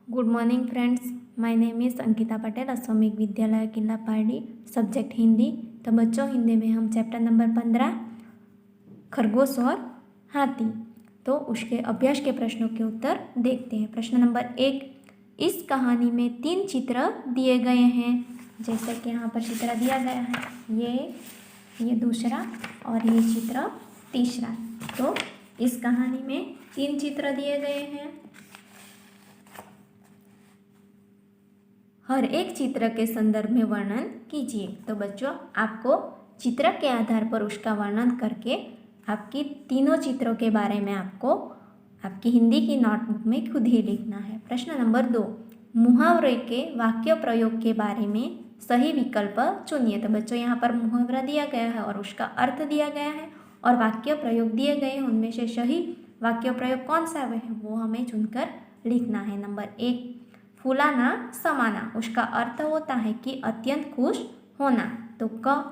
Good morning friends, my name is Ankita Patel, Ashwamegh Vidyalaya Killa Pardi, subject Hindi. तो बच्चों, हिंदी में हम चैप्टर नंबर 15 खरगोश और हाथी, तो उसके अभ्यास के प्रश्नों के उत्तर देखते हैं। प्रश्न नंबर 1, इस कहानी में 3 चित्र दिए गए हैं। जैसे कि यहाँ पर चित्र दिया गया है, ये दूसरा और ये चित्र तीसरा। तो इस कहानी में 3 चित्र दिए गए हैं। हर एक चित्र के संदर्भ में वर्णन कीजिए। तो बच्चों, आपको चित्र के आधार पर उसका वर्णन करके आपकी तीनों चित्रों के बारे में आपको आपकी हिंदी की नोटबुक में खुद ही लिखना है। प्रश्न नंबर 2, मुहावरे के वाक्य प्रयोग के बारे में सही विकल्प चुनिए। तो बच्चों, यहाँ पर मुहावरा दिया गया है और उसका अर्थ दिया गया है और वाक्य प्रयोग दिए गए हैं। उनमें से सही वाक्य प्रयोग कौन सा है वो हमें चुनकर लिखना है। नंबर 1, फूलाना समाना, उसका अर्थ होता है कि अत्यंत खुश होना। तो क,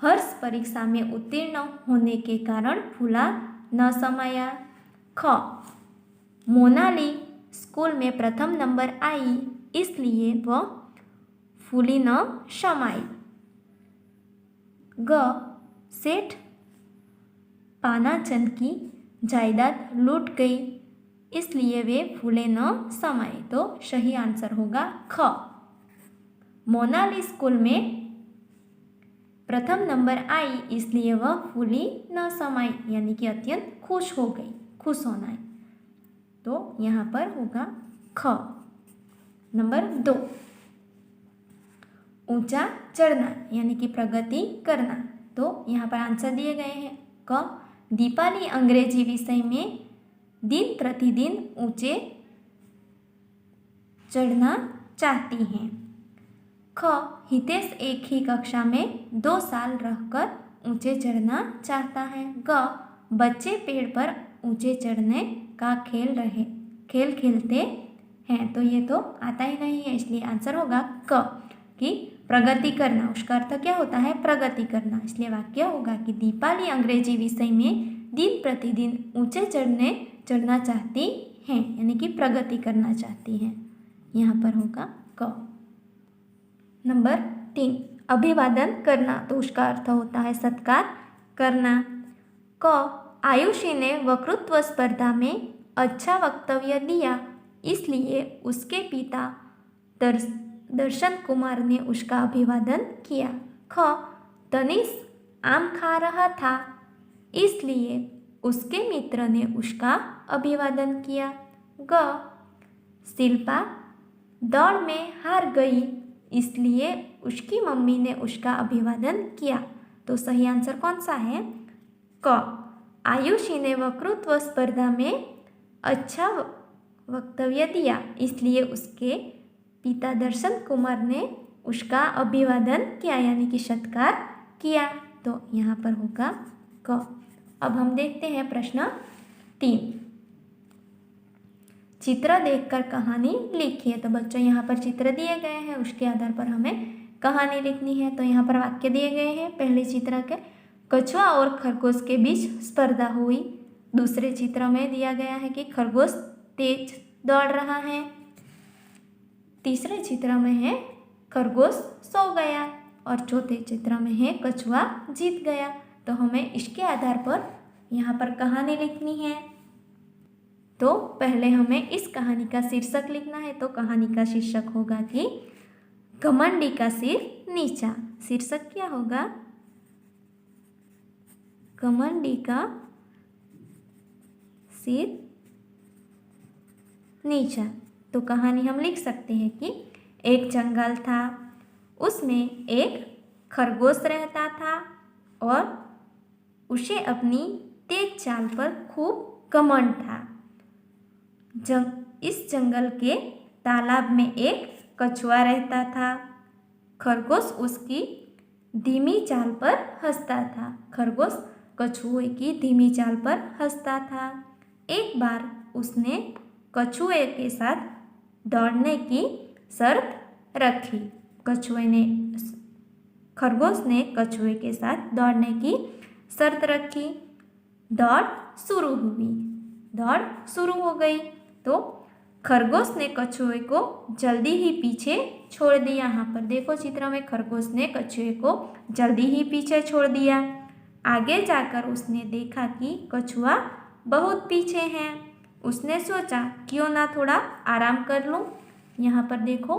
हर्ष परीक्षा में उत्तीर्ण होने के कारण फूला न समाया। ख, मोनाली स्कूल में प्रथम नंबर आई, इसलिए वह फूली न समाई। ग, सेठ पानाचंद की जायदाद लूट गई, इसलिए वे फूले न समाये। तो सही आंसर होगा ख। मोनाली स्कूल में प्रथम नंबर आई, इसलिए वह फूली न समाई, यानी कि अत्यंत खुश हो गई, खुश होना है। तो यहाँ पर होगा ख। नंबर 2, ऊंचा चढ़ना यानी कि प्रगति करना। तो यहाँ पर आंसर दिए गए हैं। क, दीपाली अंग्रेजी विषय में दिन प्रतिदिन ऊंचे चढ़ना चाहती हैं। ख, हितेश एक ही कक्षा में 2 साल रहकर ऊंचे चढ़ना चाहता है। ग, बच्चे पेड़ पर ऊंचे चढ़ने का खेल खेलते हैं। तो ये तो आता ही नहीं है, इसलिए आंसर होगा क कि प्रगति करना। उसका अर्थ क्या होता है? प्रगति करना। इसलिए वाक्य होगा कि दीपाली अंग्रेजी विषय में दिन प्रतिदिन ऊंचे चढ़ना चाहती हैं, यानी कि प्रगति करना चाहती हैं। यहाँ पर होगा क। नंबर 3, अभिवादन करना। तो उसका अर्थ होता है सत्कार करना। क, आयुषी ने वक्तृत्व स्पर्धा में अच्छा वक्तव्य दिया, इसलिए उसके पिता दर्शन कुमार ने उसका अभिवादन किया। ख, तनिष आम खा रहा था, इसलिए उसके मित्र ने उसका अभिवादन किया। ग, शिल्पा दौड़ में हार गई, इसलिए उसकी मम्मी ने उसका अभिवादन किया। तो सही आंसर कौन सा है? क, आयुषी ने वक्तृत्व स्पर्धा में अच्छा वक्तव्य दिया, इसलिए उसके पिता दर्शन कुमार ने उसका अभिवादन किया, यानी कि सत्कार किया। तो यहाँ पर होगा क। अब हम देखते हैं प्रश्न 3, चित्र देखकर कहानी लिखिए। तो बच्चों, यहाँ पर चित्र दिए गए हैं, उसके आधार पर हमें कहानी लिखनी है। तो यहाँ पर वाक्य दिए गए हैं। पहले चित्र के, कछुआ और खरगोश के बीच स्पर्धा हुई। दूसरे चित्र में दिया गया है कि खरगोश तेज दौड़ रहा है। तीसरे चित्र में है खरगोश सो गया और चौथे चित्र में है कछुआ जीत गया। तो हमें इसके आधार पर यहाँ पर कहानी लिखनी है। तो पहले हमें इस कहानी का शीर्षक लिखना है। तो कहानी का शीर्षक होगा कि घमंडी का सिर नीचा। शीर्षक क्या होगा? घमंडी का सिर नीचा। तो कहानी हम लिख सकते हैं कि एक जंगल था, उसमें एक खरगोश रहता था और उसे अपनी तेज चाल पर खूब घमंड था। इस जंगल के तालाब में एक कछुआ रहता था। खरगोश उसकी धीमी चाल पर हंसता था। खरगोश कछुए की धीमी चाल पर हंसता था। एक बार उसने कछुए के साथ दौड़ने की शर्त रखी। खरगोश ने कछुए के साथ दौड़ने की शर्त रखी। दौड़ शुरू हो गई। तो खरगोश ने कछुए को जल्दी ही पीछे छोड़ दिया। यहाँ पर देखो चित्र में, खरगोश ने कछुए को जल्दी ही पीछे छोड़ दिया। आगे जाकर उसने देखा कि कछुआ बहुत पीछे है। उसने सोचा क्यों ना थोड़ा आराम कर लूं। यहाँ पर देखो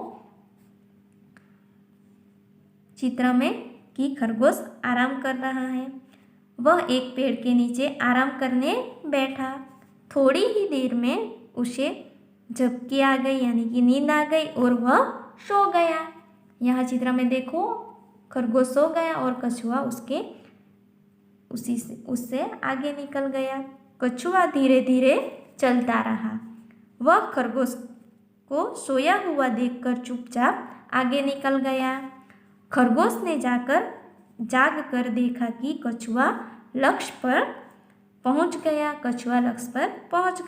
चित्र में कि खरगोश आराम कर रहा है। वह एक पेड़ के नीचे आराम करने बैठा। थोड़ी ही देर में उसे झपकी आ गई, यानी कि नींद आ गई और वह सो गया। यहाँ चित्र में देखो खरगोश सो गया और कछुआ उससे आगे निकल गया। कछुआ धीरे धीरे चलता रहा। वह खरगोश को सोया हुआ देखकर चुपचाप आगे निकल गया। खरगोश ने जाग कर देखा कि कछुआ लक्ष्य पर पहुंच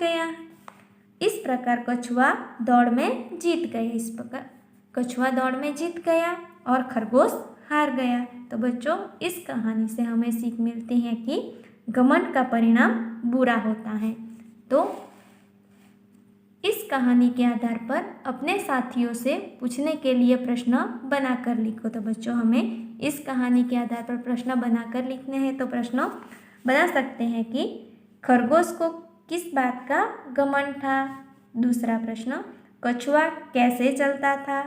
गया। इस प्रकार कछुआ दौड़ में जीत गया और खरगोश हार गया। तो बच्चों, इस कहानी से हमें सीख मिलती है कि घमंड का परिणाम बुरा होता है। तो इस कहानी के आधार पर अपने साथियों से पूछने के लिए प्रश्न बनाकर लिखो। तो बच्चों, हमें इस कहानी के आधार पर प्रश्न बनाकर लिखने हैं। तो प्रश्न बना सकते हैं कि खरगोश को किस बात का घमंड था। दूसरा प्रश्न, कछुआ कैसे चलता था।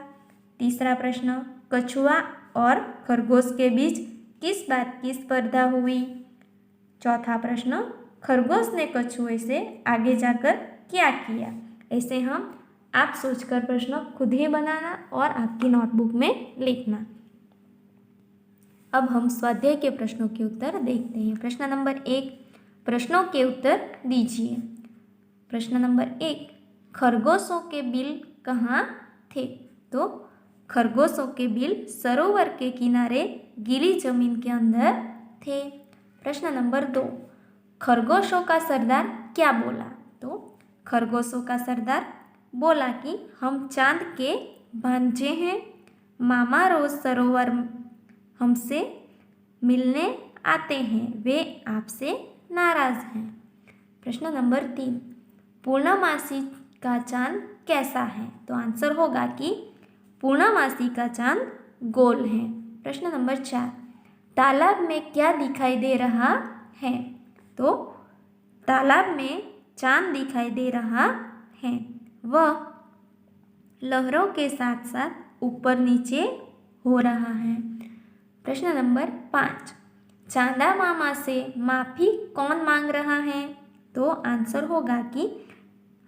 तीसरा प्रश्न, कछुआ और खरगोश के बीच किस बात की स्पर्धा हुई। चौथा प्रश्न, खरगोश ने कछुए से आगे जाकर क्या किया। ऐसे आप सोचकर प्रश्न खुद ही बनाना और आपकी नोटबुक में लिखना। अब हम स्वाध्याय के प्रश्नों के उत्तर देखते हैं। प्रश्न नंबर 1, प्रश्नों के उत्तर दीजिए। प्रश्न नंबर 1, खरगोशों के बिल कहाँ थे। तो खरगोशों के बिल सरोवर के किनारे गीली जमीन के अंदर थे। प्रश्न नंबर 2, खरगोशों का सरदार क्या बोला। तो खरगोशों का सरदार बोला कि हम चांद के भांजे हैं। मामा रोज सरोवर हमसे मिलने आते हैं, वे आपसे नाराज हैं। प्रश्न नंबर 3, पूर्णमासी का चांद कैसा है। तो आंसर होगा कि पूर्णमासी का चांद गोल है। प्रश्न नंबर 4, तालाब में क्या दिखाई दे रहा है। तो तालाब में चांद दिखाई दे रहा है। वह लहरों के साथ साथ ऊपर नीचे हो रहा है। प्रश्न नंबर 5, चांदा मामा से माफ़ी कौन मांग रहा है। तो आंसर होगा कि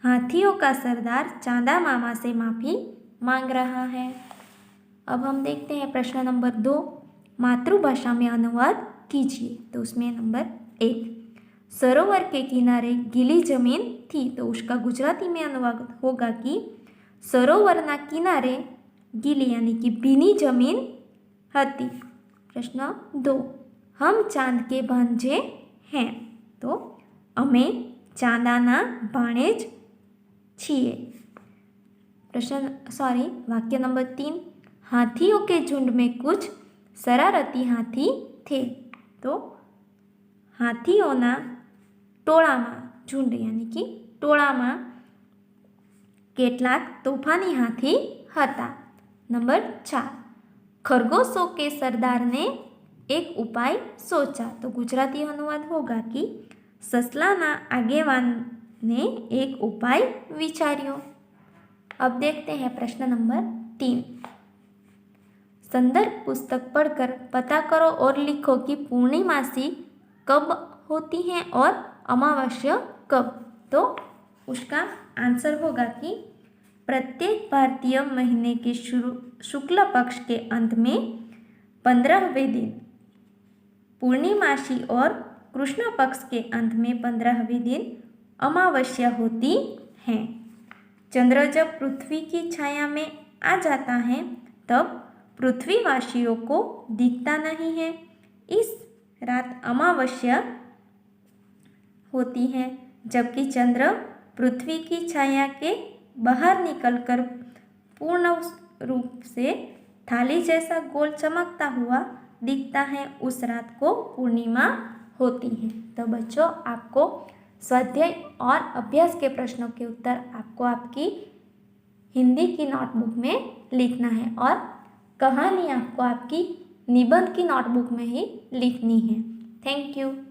हाथियों का सरदार चांदा मामा से माफ़ी मांग रहा है। अब हम देखते हैं प्रश्न नंबर 2, मातृभाषा में अनुवाद कीजिए। तो उसमें नंबर 1, सरोवर के किनारे गीली जमीन थी। तो उसका गुजराती में अनुवाद होगा कि सरोवरना किनारे गीली यानी कि भीनी जमीन हती। प्रश्न 2, हम चांद के भांजे हैं। तो अमे चांदाना भाणेज छीए। वाक्य नंबर 3, हाथियों के झुंड में कुछ शरारती हाथी थे। तो हाथीओना टोळामां, झुंड यानी कि टोळामां કેટલાક તોફાની હાથી હતા। नंबर 4, खरगोशों के सरदार ने एक उपाय सोचा। तो गुजराती अनुवाद होगा कि ससलाना आगेवान ने एक उपाय विचार्यो। अब देखते हैं प्रश्न नंबर 3, संदर्भ पुस्तक पढ़कर पता करो और लिखो कि पूर्णिमासी कब होती हैं और अमावस्या कब। तो उसका आंसर होगा कि प्रत्येक भारतीय महीने के शुक्ल पक्ष के अंत में 15वें दिन पूर्णिमासी और कृष्ण पक्ष के अंत में 15वें दिन अमावस्या होती है। चंद्र जब पृथ्वी की छाया में आ जाता है तब पृथ्वीवासियों को दिखता नहीं है। इस रात अमावस्या होती है, जबकि चंद्र पृथ्वी की छाया के बाहर निकलकर पूर्ण रूप से थाली जैसा गोल चमकता हुआ दिखता है। उस रात को पूर्णिमा होती है। तो बच्चों, आपको स्वाध्याय और अभ्यास के प्रश्नों के उत्तर आपको आपकी हिंदी की नोटबुक में लिखना है और कहानी आपको आपकी निबंध की नोटबुक में ही लिखनी है। Thank you.